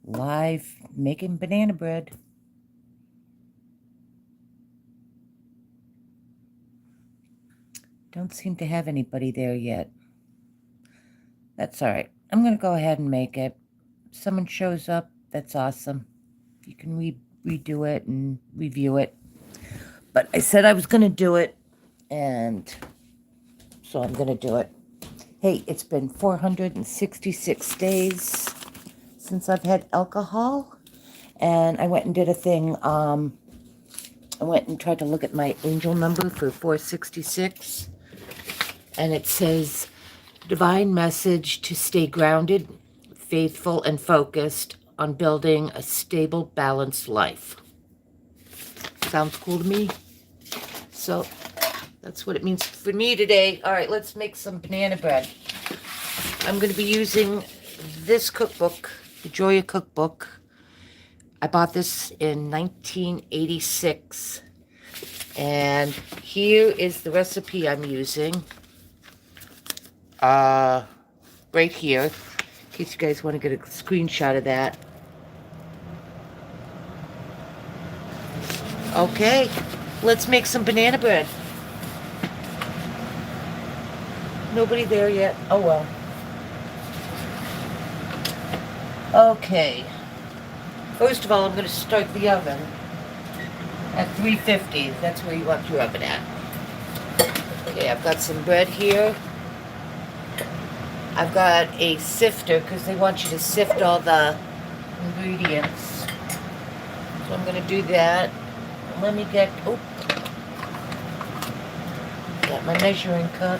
Live making banana bread. Don't seem to have anybody there yet. That's all right. I'm going to go ahead and make it. If someone shows up, that's awesome. You can redo it and review it. But I said I was going to do it, and so I'm going to do it. Hey, it's been 466 days since I've had alcohol, and I went and did a thing. I went and tried to look at my angel number for 466, and it says, divine message to stay grounded, faithful, and focused on building a stable, balanced life. Sounds cool to me? So that's what it means for me today. All right, let's make some banana bread. I'm going to be using this cookbook, the Joya cookbook. I bought this in 1986. And here is the recipe I'm using. Right here, in case you guys want to get a screenshot of that. Okay, let's make some banana bread. Nobody there yet. Oh well. Okay. First of all, I'm going to start the oven at 350. That's where you want your oven at. Okay, I've got some bread here. I've got a sifter because they want you to sift all the ingredients. So I'm going to do that. Let me get, got my measuring cup.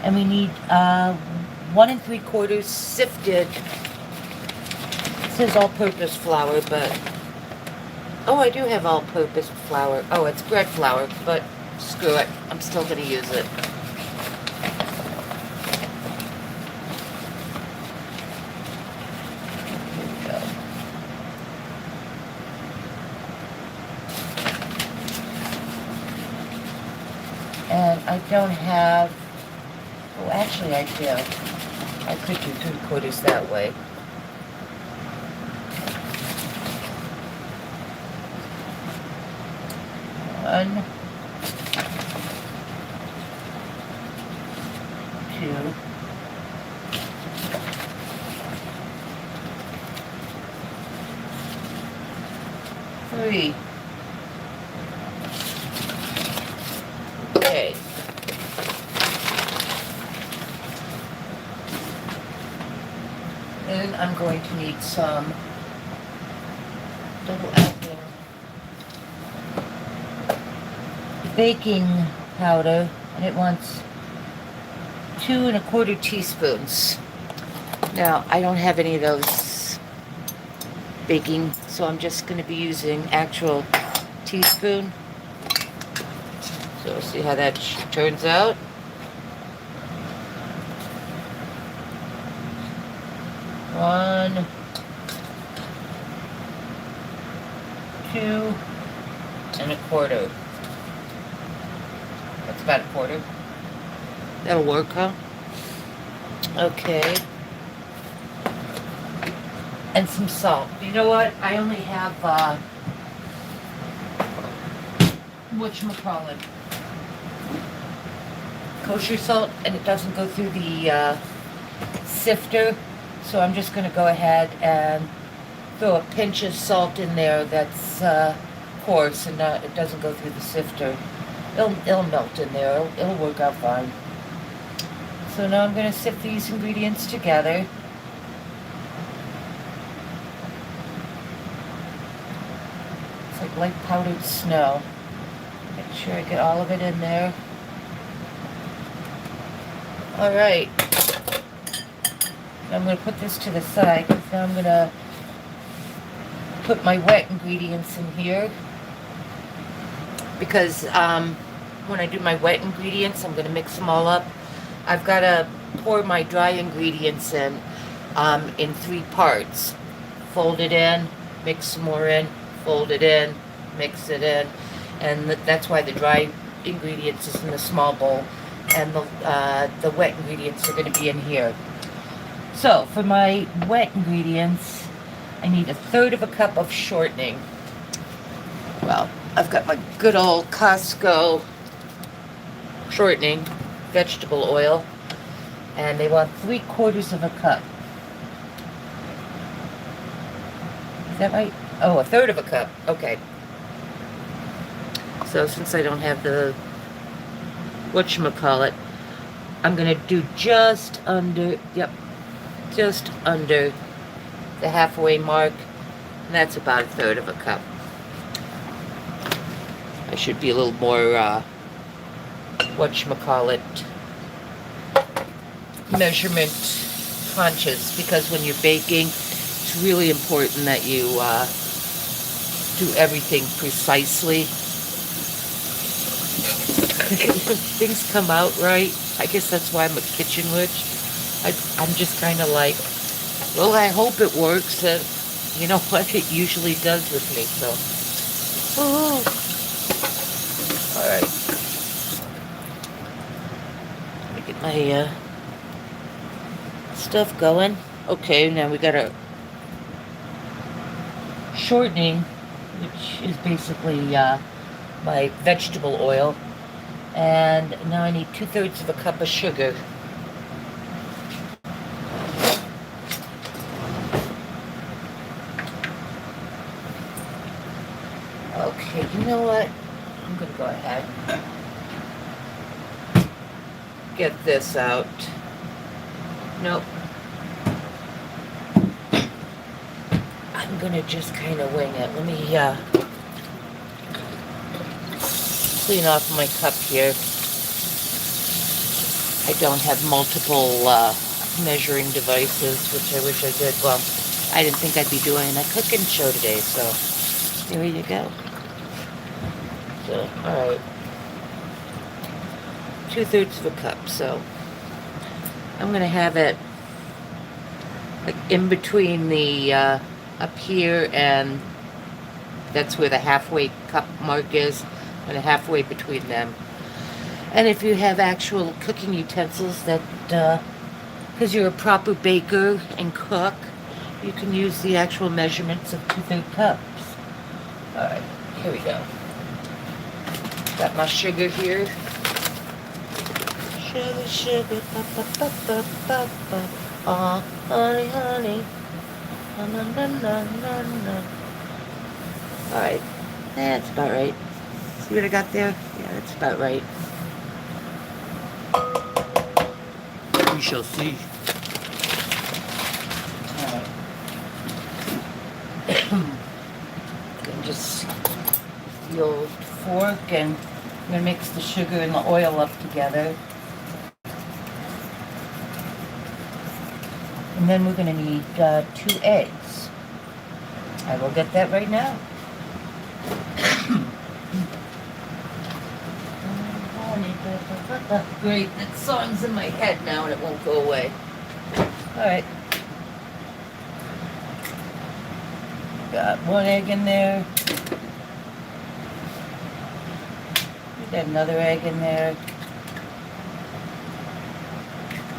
And we need 1 3/4 sifted. It says all-purpose flour, but oh, I do have all-purpose flour. Oh, it's bread flour, but screw it. I'm still going to use it. Here we go. And I don't have, oh, actually I do. I could do 3/4 that way. One, two, three. Okay. Then I'm going to need some double acting baking powder, and it wants 2 1/4 teaspoons. Now, I don't have any of those baking, so I'm just going to be using actual teaspoon. So we'll see how that turns out. One, 2 1/4. That's about 1/4. That'll work, huh? Okay. And some salt. You know what? I only have, whatchamacallit, kosher salt, and it doesn't go through the sifter. So I'm just going to go ahead and throw a pinch of salt in there that's coarse, and it doesn't go through the sifter. It'll melt in there. It'll work out fine. So now I'm going to sift these ingredients together. It's like light powdered snow. Make sure I get all of it in there. Alright. I'm going to put this to the side because now I'm going to put my wet ingredients in here. Because when I do my wet ingredients, I'm going to mix them all up. I've got to pour my dry ingredients in 3 parts. Fold it in, mix some more in, fold it in, mix it in. And that's why the dry ingredients is in the small bowl, and the wet ingredients are going to be in here. So for my wet ingredients, I need 1/3 of a cup of shortening. Well, I've got my good old Costco shortening vegetable oil, and they want 3/4 of a cup. Is that right? Oh, 1/3 of a cup. Okay. So since I don't have the whatchamacallit, I'm gonna do just under, yep, just under the halfway mark, and that's about 1/3 of a cup. I should be a little more, whatchamacallit, measurement conscious, because when you're baking, it's really important that you do everything precisely. Things come out right. I guess that's why I'm a kitchen witch. I'm just kind of like, well, I hope it works, and you know what? It usually does with me, so. Oh. All right. Let me get my stuff going. Okay, now we got a shortening, which is basically my vegetable oil. And now I need 2/3 of a cup of sugar. Okay, you know what? I'm gonna go ahead. Get this out. Nope. I'm gonna just kind of wing it. Let me clean off my cup here. I don't have multiple measuring devices, which I wish I did. Well, I didn't think I'd be doing a cooking show today, so there you go. So, alright. 2/3 of a cup, so I'm going to have it like in between the up here, and that's where the halfway cup mark is, and halfway between them. And if you have actual cooking utensils that, because you're a proper baker and cook, you can use the actual measurements of 2/3 cups. Alright, here we go. Got my sugar here. Sugar, sugar, ba ba ba ba ba ba. Oh, honey, honey. Na na na na na na. Alright, that's about right. See what I got there? Yeah, that's about right. We shall see. Alright. Gonna just the old fork, and I'm gonna mix the sugar and the oil up together. And then we're gonna need 2 eggs. I will get that right now. Great, that song's in my head now and it won't go away. Alright. Got 1 egg in there. Got another egg in there.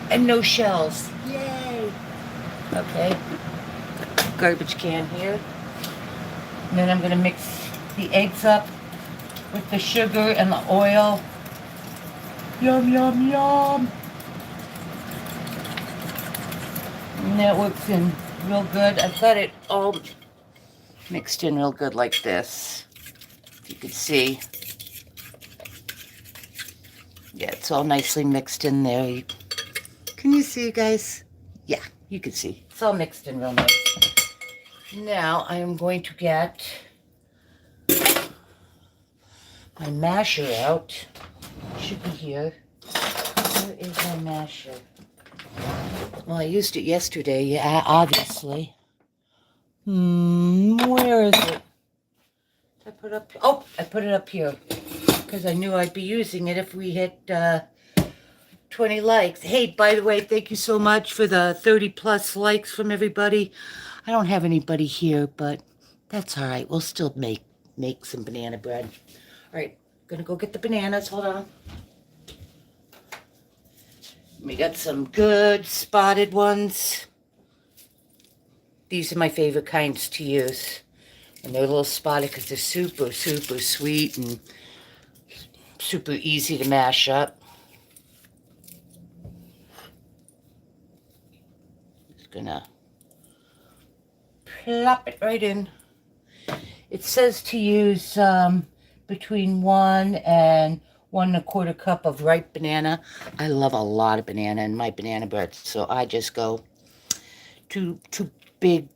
And no shells. Yay! Okay. Garbage can here. And then I'm going to mix the eggs up with the sugar and the oil. Yum, yum, yum. And that works in real good. I've got it all mixed in real good like this. If you could see. Yeah, it's all nicely mixed in there. Can you see, guys? Yeah, you can see. It's all mixed in real nice. Now I am going to get my masher out. It should be here. Where is my masher? Well, I used it yesterday, yeah, obviously. Where is it? I put up. Oh, I put it up here because I knew I'd be using it if we hit 20 likes. Hey, by the way, thank you so much for the 30 plus likes from everybody. I don't have anybody here, but that's all right. We'll still make some banana bread. All right, gonna go get the bananas. Hold on. We got some good spotted ones. These are my favorite kinds to use. And they're a little spotty because they're super, super sweet and super easy to mash up. Just gonna plop it right in. It says to use between 1 and 1 1/4 cup of ripe banana. I love a lot of banana in my banana bread, so I just go two big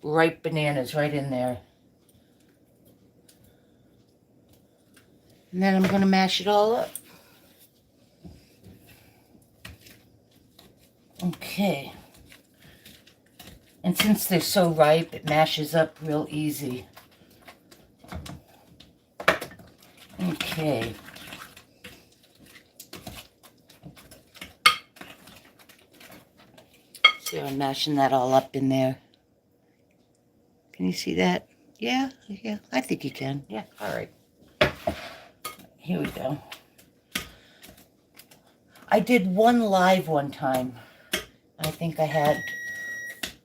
ripe bananas right in there. And then I'm going to mash it all up. Okay. And since they're so ripe, it mashes up real easy. Okay. So I'm mashing that all up in there. Can you see that? Yeah, I think you can. Yeah, all right. Here we go. I did one live one time. I think I had,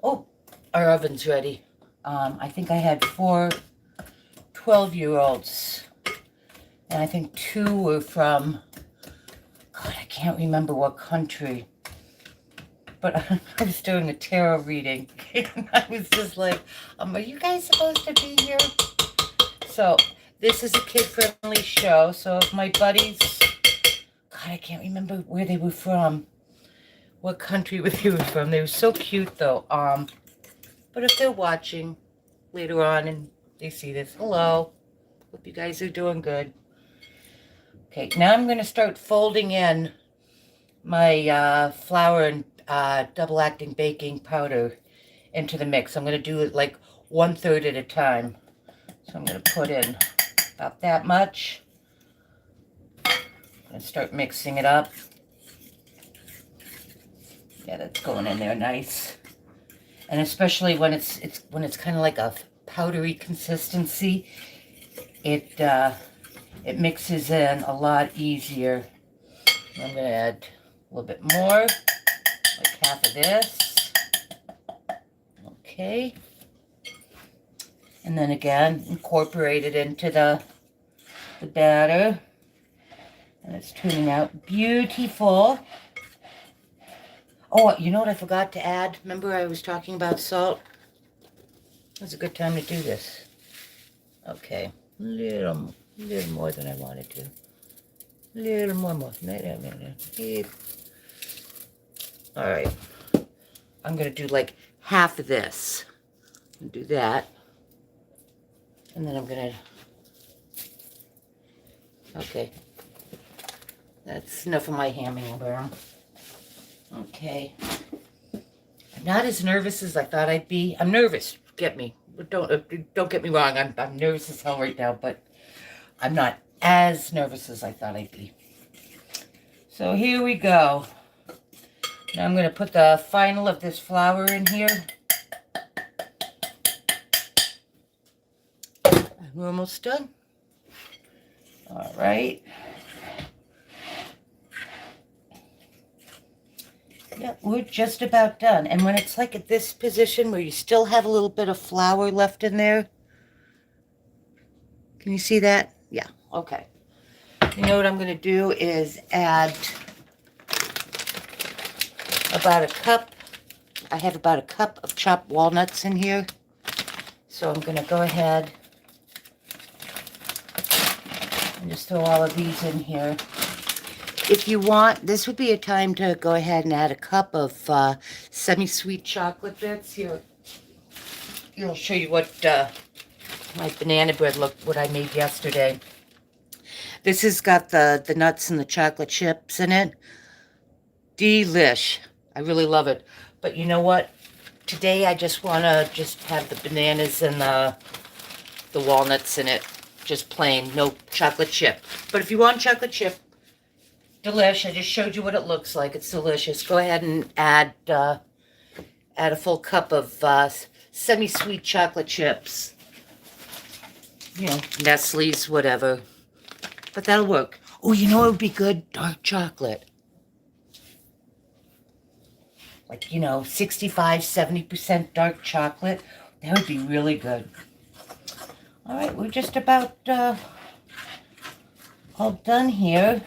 oh, our oven's ready. I think I had 4 12-year-olds. And I think 2 were from, God, I can't remember what country. But I was doing a tarot reading. And I was just like, are you guys supposed to be here? So this is a kid-friendly show. So if my buddies, God, I can't remember where they were from. What country they were from. They were so cute, though. But if they're watching later on and they see this, hello. Hope you guys are doing good. Okay, now I'm going to start folding in my flour and double-acting baking powder into the mix. I'm going to do it like 1/3 at a time. So I'm going to put in about that much. I'm going to start mixing it up. Yeah, that's going in there nice. And especially when it's kind of like a powdery consistency, it mixes in a lot easier. I'm going to add a little bit more, like half of this. Okay. And then again, incorporate it into the batter. And it's turning out beautiful. Oh, you know what I forgot to add? Remember I was talking about salt? It's a good time to do this. Okay, a little more than I wanted to. A little more. All right. I'm going to do like half of this. And do that. And then I'm going to... Okay. That's enough of my hamming around. Okay. I'm not as nervous as I thought I'd be. I'm nervous. Get me. Don't get me wrong. I'm nervous as hell right now, but I'm not as nervous as I thought I'd be. So here we go. Now I'm going to put the final of this flour in here. We're almost done. All right. Yeah, we're just about done. And when it's like at this position where you still have a little bit of flour left in there. Can you see that? Yeah, okay. You know what I'm going to do is add about a cup. I have about a cup of chopped walnuts in here. So I'm going to go ahead and just throw all of these in here. If you want, this would be a time to go ahead and add a cup of semi-sweet chocolate bits. Here, I'll show you what my banana bread looked, what I made yesterday. This has got the nuts and the chocolate chips in it. Delish. I really love it. But you know what? Today I just want to just have the bananas and the walnuts in it. Just plain, no chocolate chip. But if you want chocolate chip, delish. I just showed you what it looks like. It's delicious. Go ahead and add a full cup of semi-sweet chocolate chips. You know, Nestle's, whatever. But that'll work. Oh, you know what would be good? Dark chocolate. like, 65, 70% dark chocolate. That would be really good. All right, we're just about all done here.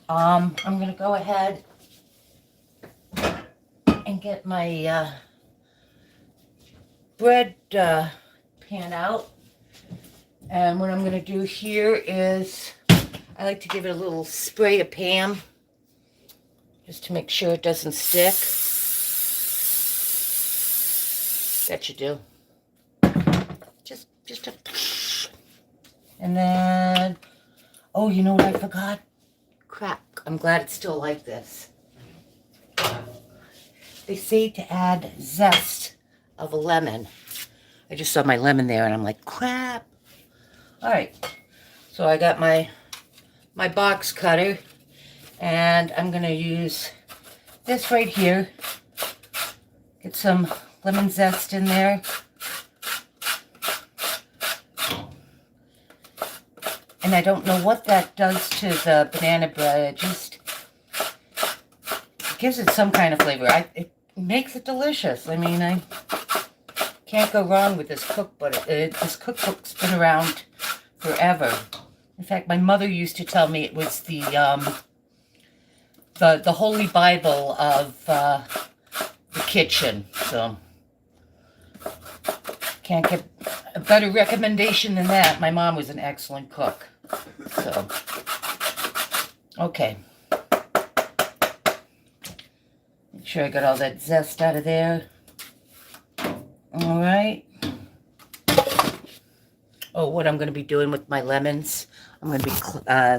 I'm going to go ahead and get my bread pan out. And what I'm going to do here is I like to give it a little spray of Pam just to make sure it doesn't stick. That you do. Just a... And then, oh, you know what I forgot? Crap. I'm glad it's still like this. They say to add zest of a lemon. I just saw my lemon there and I'm like, crap. All right. So I got my box cutter and I'm going to use this right here. Get some lemon zest in there. And I don't know what that does to the banana bread. It just gives it some kind of flavor. It makes it delicious. I mean, I can't go wrong with this cookbook. This cookbook's been around forever. In fact, my mother used to tell me it was the Holy Bible of the kitchen. So can't get a better recommendation than that. My mom was an excellent cook. So, okay. Make sure I got all that zest out of there. All right. Oh, what I'm going to be doing with my lemons, I'm going to be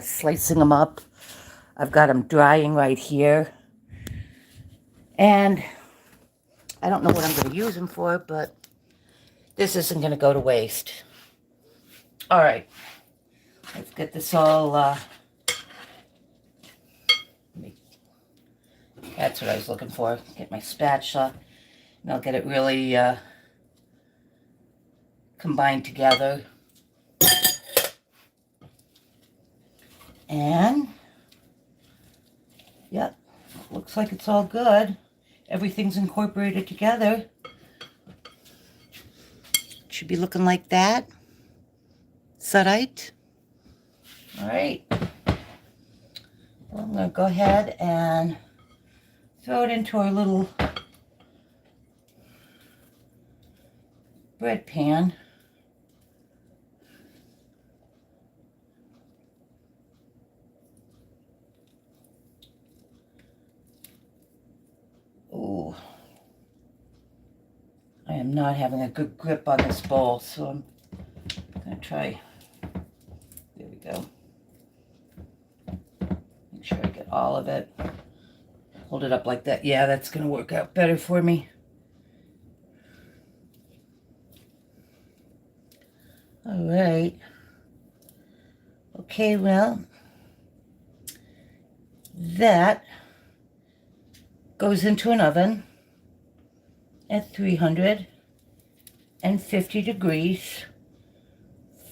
slicing them up. I've got them drying right here. And I don't know what I'm going to use them for, but this isn't going to go to waste. All right. Let's get this all, that's what I was looking for. Get my spatula, and I'll get it really combined together. And, yep, looks like it's all good. Everything's incorporated together. Should be looking like that. Sudite. All right. Well, I'm going to go ahead and throw it into our little bread pan. Oh, I am not having a good grip on this bowl, so I'm going to try. There we go. Make sure I get all of it. Hold it up like that. Yeah, that's going to work out better for me. All right. Okay, well, that goes into an oven at 350 degrees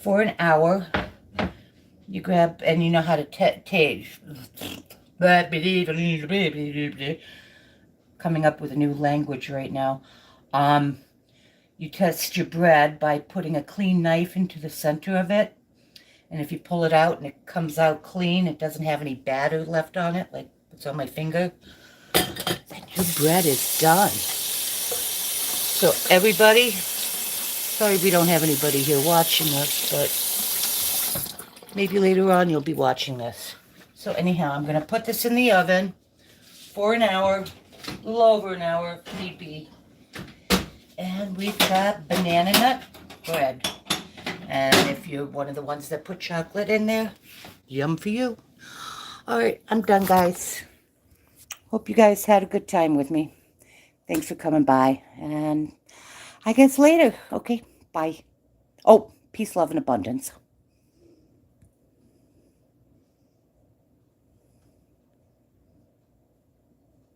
for an hour. You grab, and you know how to taste. Coming up with a new language right now. You test your bread by putting a clean knife into the center of it. And if you pull it out and it comes out clean, it doesn't have any batter left on it, like what's on my finger, then your bread is done. So everybody, sorry we don't have anybody here watching us, but maybe later on you'll be watching this. So anyhow, I'm going to put this in the oven for an hour, a little over an hour if need be. And we've got banana nut bread. And if you're one of the ones that put chocolate in there, yum for you. All right, I'm done, guys. Hope you guys had a good time with me. Thanks for coming by. And I guess later. Okay, bye. Oh, peace, love, and abundance.